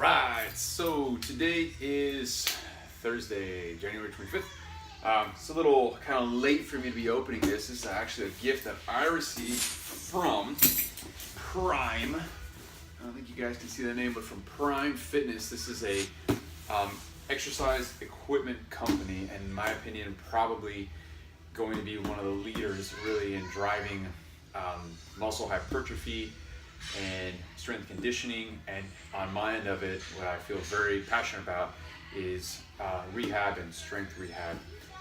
Right, so today is Thursday, January 25th. It's a little kind of late for me to be opening this. This is actually a gift that I received from Prime. I don't think you guys can see the name, but from Prime Fitness. This is a exercise equipment company, and in my opinion, probably going to be one of the leaders really in driving muscle hypertrophy and strength conditioning. And on my end of it, what I feel very passionate about is rehab and strength rehab.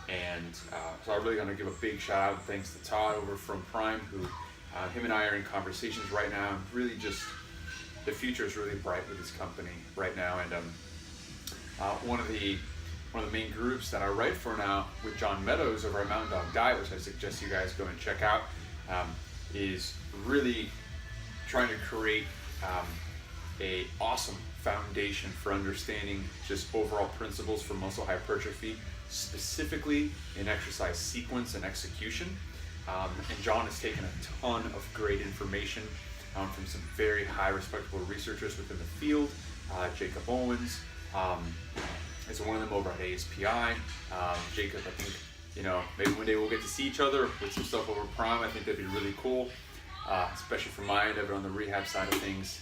And so I'm really going to give a big shout out and thanks to Todd over from Prime, who him and I are in conversations right now. And really just the future is really bright with this company right now. And one of the main groups that I write for now with John Meadows over at Mountain Dog Diet, which I suggest you guys go and check out, is really trying to create a awesome foundation for understanding just overall principles for muscle hypertrophy, specifically in exercise sequence and execution. And John has taken a ton of great information from some very high respectable researchers within the field. Jacob Owens is one of them over at ASPI. Jacob, I think, maybe one day we'll get to see each other with some stuff over Prime. I think that'd be really cool. Especially from my end of it on the rehab side of things,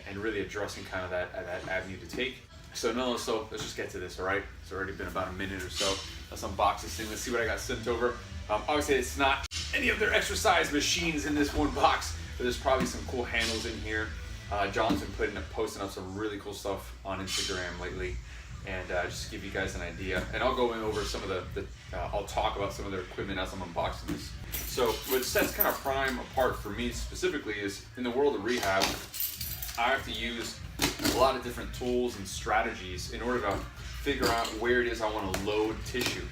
and really addressing kind of that avenue to take. So let's just get to this, all right? It's already been about a minute or so. Let's unbox this thing. Let's see what I got sent over. Obviously, it's not any of their exercise machines in this one box, but there's probably some cool handles in here. John's been posting up some really cool stuff on Instagram lately, and just to give you guys an idea. And I'll go in over some of I'll talk about some of their equipment as I'm unboxing this. So what sets kind of Prime apart for me specifically is in the world of rehab, I have to use a lot of different tools and strategies in order to figure out where it is I want to load tissue.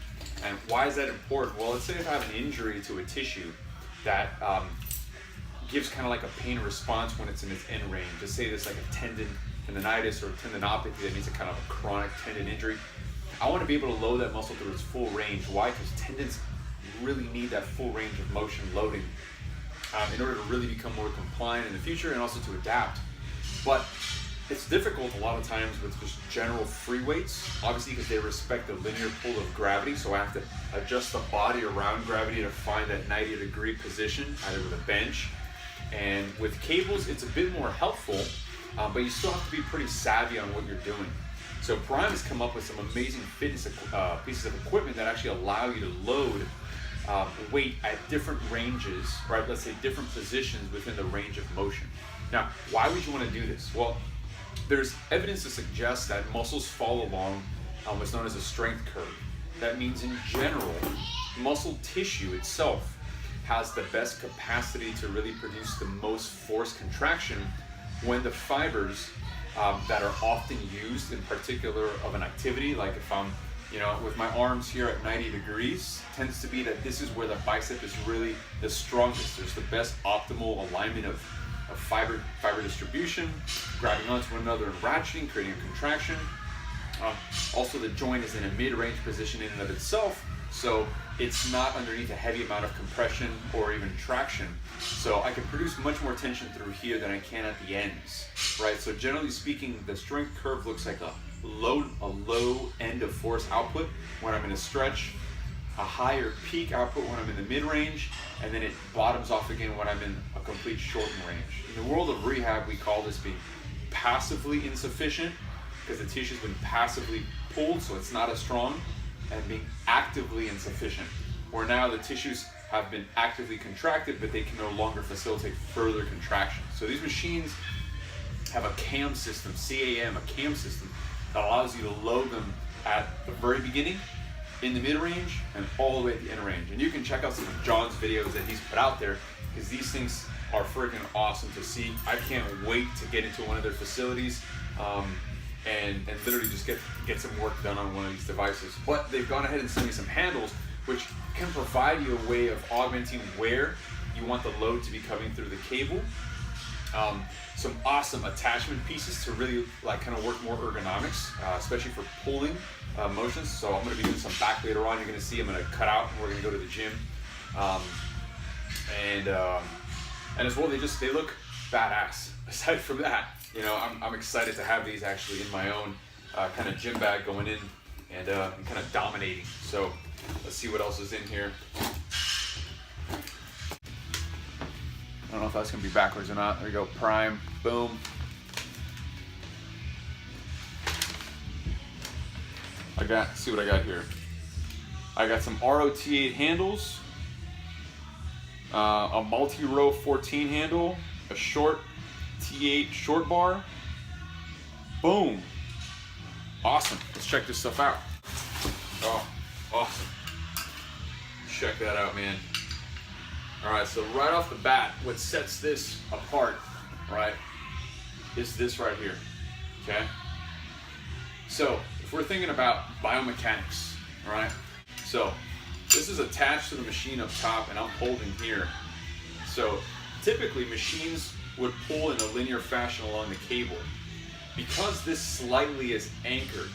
And why is that important? Well, let's say if I have an injury to a tissue that gives kind of like a pain response when it's in its end range. Just say this like a tendinitis or tendinopathy that needs a kind of a chronic tendon injury. I want to be able to load that muscle through its full range. Why? Because tendons really need that full range of motion loading in order to really become more compliant in the future and also to adapt. But it's difficult a lot of times with just general free weights, obviously because they respect the linear pull of gravity, so I have to adjust the body around gravity to find that 90-degree position, either with a bench. And with cables, it's a bit more helpful, but you still have to be pretty savvy on what you're doing. So Prime has come up with some amazing fitness pieces of equipment that actually allow you to load weight at different ranges, right? Let's say different positions within the range of motion. Now, why would you want to do this? Well, there's evidence to suggest that muscles fall along what's known as a strength curve. That means in general, muscle tissue itself has the best capacity to really produce the most force contraction when the fibers that are often used in particular of an activity, like if I'm with my arms here at 90 degrees, tends to be that this is where the bicep is really the strongest. There's the best optimal alignment of fiber distribution, grabbing onto one another and ratcheting, creating a contraction. Also, the joint is in a mid-range position in and of itself, so it's not underneath a heavy amount of compression or even traction. So I can produce much more tension through here than I can at the ends, right? So generally speaking, the strength curve looks like a low end of force output when I'm in a stretch, a higher peak output when I'm in the mid-range, and then it bottoms off again when I'm in a complete shortened range. In the world of rehab, we call this being passively insufficient because the tissue's been passively pulled, so it's not as strong, and being actively insufficient, where now the tissues have been actively contracted, but they can no longer facilitate further contraction. So these machines have a CAM system, C-A-M, a CAM system, that allows you to load them at the very beginning, in the mid-range, and all the way at the end range. And you can check out some of John's videos that he's put out there, because these things are freaking awesome to see. I can't wait to get into one of their facilities and literally just get some work done on one of these devices. But they've gone ahead and sent me some handles, which can provide you a way of augmenting where you want the load to be coming through the cable. Some awesome attachment pieces to really kind of work more ergonomics, especially for pulling motions. So I'm going to be doing some back later on. You're going to see I'm going to cut out and we're going to go to the gym. And as well, they look badass. Aside from that, you know, I'm excited to have these actually in my own kind of gym bag going in and kind of dominating. So let's see what else is in here. I don't know if that's gonna be backwards or not. There we go, prime, boom. See what I got here. I got some ROT8 handles, a multi-row 14 handle, a short T8 short bar. Boom. Awesome. Let's check this stuff out. Oh, awesome. Check that out, man. All right, so right off the bat, what sets this apart, right, is this right here, okay? So if we're thinking about biomechanics, all right, so this is attached to the machine up top and I'm holding here. So typically machines would pull in a linear fashion along the cable. Because this slightly is anchored,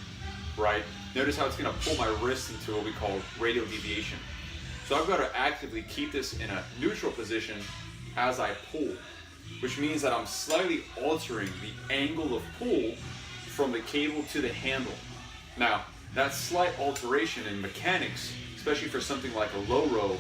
right, notice how it's gonna pull my wrist into what we call radial deviation. So I've got to actively keep this in a neutral position as I pull, which means that I'm slightly altering the angle of pull from the cable to the handle. Now, that slight alteration in mechanics, especially for something like a low row,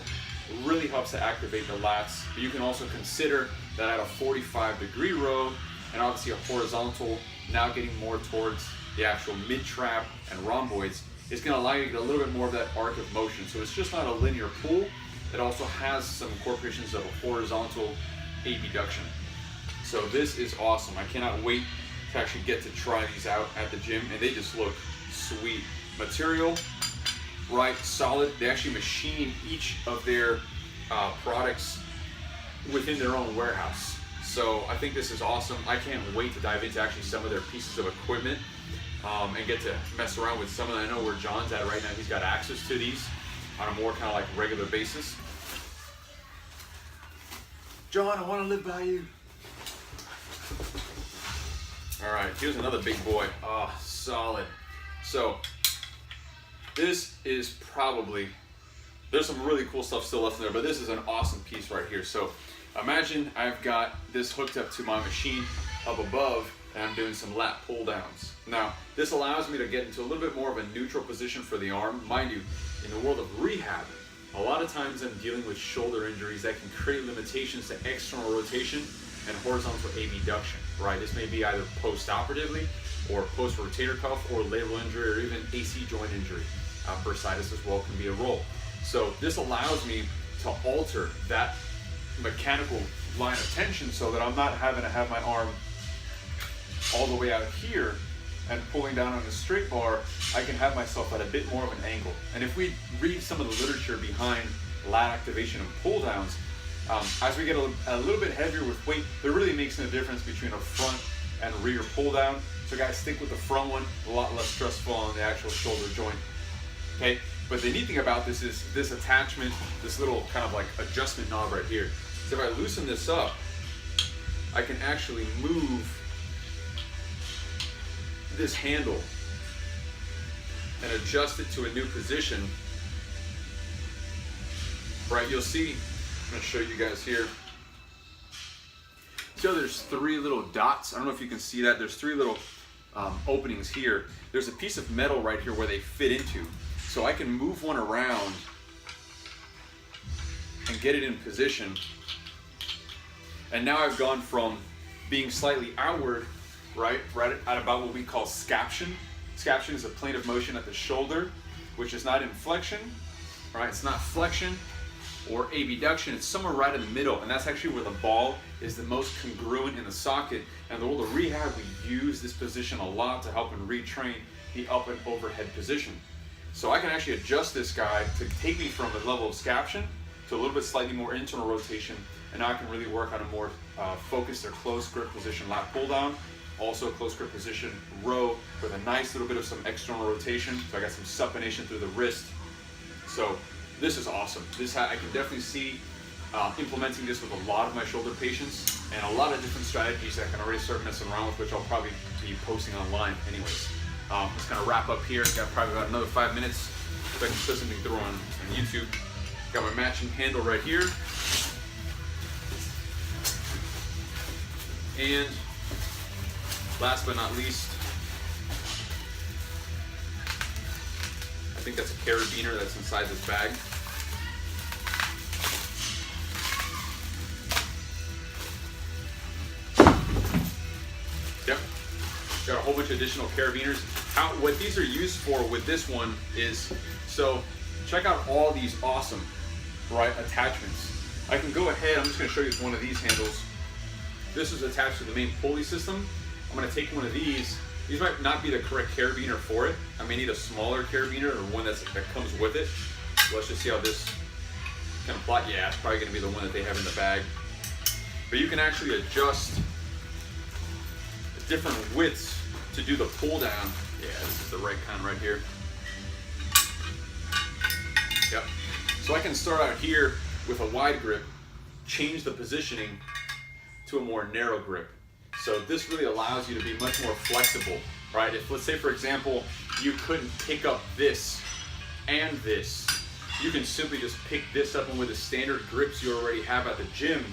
really helps to activate the lats. But you can also consider that at a 45-degree row, and obviously a horizontal, now getting more towards the actual mid-trap and rhomboids, is going to allow you to get a little bit more of that arc of motion. So it's just not a linear pull, it also has some incorporations of a horizontal abduction. So this is awesome. I cannot wait to actually get to try these out at the gym, and they just look sweet. Material, right, solid. They actually machine each of their products within their own warehouse. So I think this is awesome. I can't wait to dive into actually some of their pieces of equipment and get to mess around with some of them. I know where John's at right now. He's got access to these on a more kind of like regular basis. John, I want to live by you. All right, here's another big boy. Oh, solid. So this is probably, there's some really cool stuff still left in there, but this is an awesome piece right here. So imagine I've got this hooked up to my machine up above and I'm doing some lat pull downs. Now, this allows me to get into a little bit more of a neutral position for the arm. Mind you, in the world of rehab, a lot of times I'm dealing with shoulder injuries that can create limitations to external rotation and horizontal abduction, right? This may be either post-operatively or post-rotator cuff or labral injury or even AC joint injury. Bursitis as well can be a role. So this allows me to alter that mechanical line of tension so that I'm not having to have my arm all the way out here and pulling down on a straight bar. I can have myself at a bit more of an angle. And if we read some of the literature behind lat activation and pull downs, as we get a little bit heavier with weight, there really makes no difference between a front and rear pull down. So guys, stick with the front one, a lot less stressful on the actual shoulder joint. Okay, but the neat thing about this is this attachment, this little kind of like adjustment knob right here. So if I loosen this up, I can actually move this handle and adjust it to a new position. Right, you'll see, I'm gonna show you guys here. So there's three little dots. I don't know if you can see that. There's three little openings here. There's a piece of metal right here where they fit into. So I can move one around and get it in position. And now I've gone from being slightly outward, right at about what we call scaption. Scaption is a plane of motion at the shoulder, which is not inflection, right? It's not flexion or abduction. It's somewhere right in the middle, and that's actually where the ball is the most congruent in the socket. And in the world of rehab, we use this position a lot to help and retrain the up and overhead position. So I can actually adjust this guy to take me from a level of scaption to a little bit slightly more internal rotation, and now I can really work on a more focused or close grip position lat pull down, also a close grip position row with a nice little bit of some external rotation. So I got some supination through the wrist. So this is awesome. I can definitely see implementing this with a lot of my shoulder patients and a lot of different strategies that I can already start messing around with, which I'll probably be posting online anyways. Let's kind of wrap up here. Got probably about another 5 minutes so I can put something through on YouTube. Got my matching handle right here. And last but not least, I think that's a carabiner that's inside this bag. Yep, got a whole bunch of additional carabiners. What these are used for with this one is, so check out all these awesome, right, attachments. I can go ahead, I'm just going to show you one of these handles. This is attached to the main pulley system. I'm going to take one of these. These might not be the correct carabiner for it. I may need a smaller carabiner or one that comes with it. So let's just see how this kind of plot. Yeah, it's probably going to be the one that they have in the bag. But you can actually adjust different widths to do the pull down. Yeah, this is the right kind right here. Yep. So I can start out here with a wide grip, change the positioning to a more narrow grip. So this really allows you to be much more flexible, right? If, let's say for example, you couldn't pick up this and this, you can simply just pick this up, and with the standard grips you already have at the gym,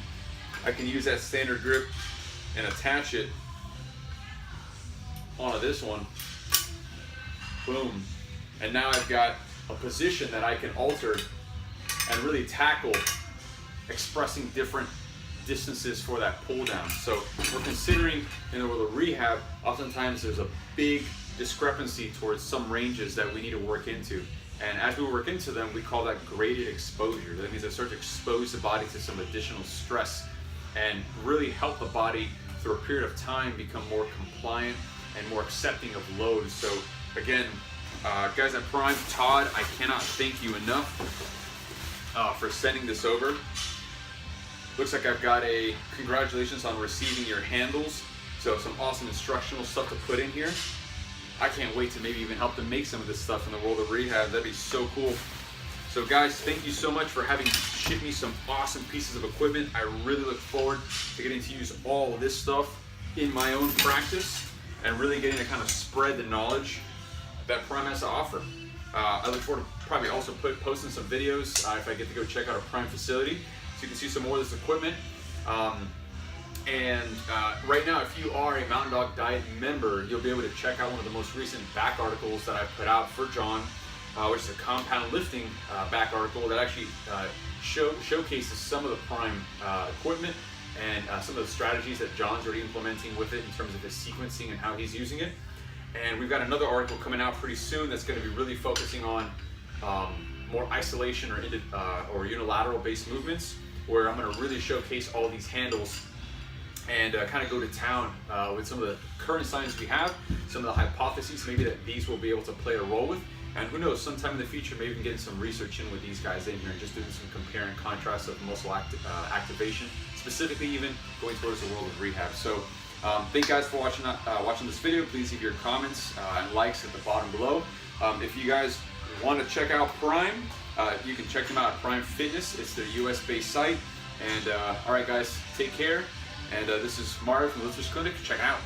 I can use that standard grip and attach it onto this one. Boom. And now I've got a position that I can alter and really tackle expressing different distances for that pull down. So we're considering in the world of rehab, oftentimes there's a big discrepancy towards some ranges that we need to work into. And as we work into them, we call that graded exposure. That means I start to expose the body to some additional stress and really help the body through a period of time become more compliant and more accepting of loads. So again, guys at Prime, Todd, I cannot thank you enough for sending this over. Looks like I've got a congratulations on receiving your handles. So some awesome instructional stuff to put in here. I can't wait to maybe even help them make some of this stuff in the world of rehab. That'd be so cool. So guys, thank you so much for having shipped me some awesome pieces of equipment. I really look forward to getting to use all of this stuff in my own practice and really getting to kind of spread the knowledge that Prime has to offer. I look forward to probably also posting some videos if I get to go check out a Prime facility, so you can see some more of this equipment. Right now, if you are a Mountain Dog Diet member, you'll be able to check out one of the most recent back articles that I put out for John, which is a compound lifting back article that actually showcases some of the Prime equipment and some of the strategies that John's already implementing with it in terms of his sequencing and how he's using it. And we've got another article coming out pretty soon that's going to be really focusing on more isolation or unilateral based movements, where I'm going to really showcase all these handles and kind of go to town with some of the current science we have, some of the hypotheses maybe that these will be able to play a role with. And who knows, sometime in the future, maybe even getting some research in with these guys in here and just doing some compare and contrast of muscle activation, specifically even going towards the world of rehab. So thank you guys for watching this video. Please leave your comments and likes at the bottom below. If you guys want to check out Prime, you can check them out at Prime Fitness. It's their US-based site. And all right, guys, take care. And this is Mario from Lifters Clinic. Check it out.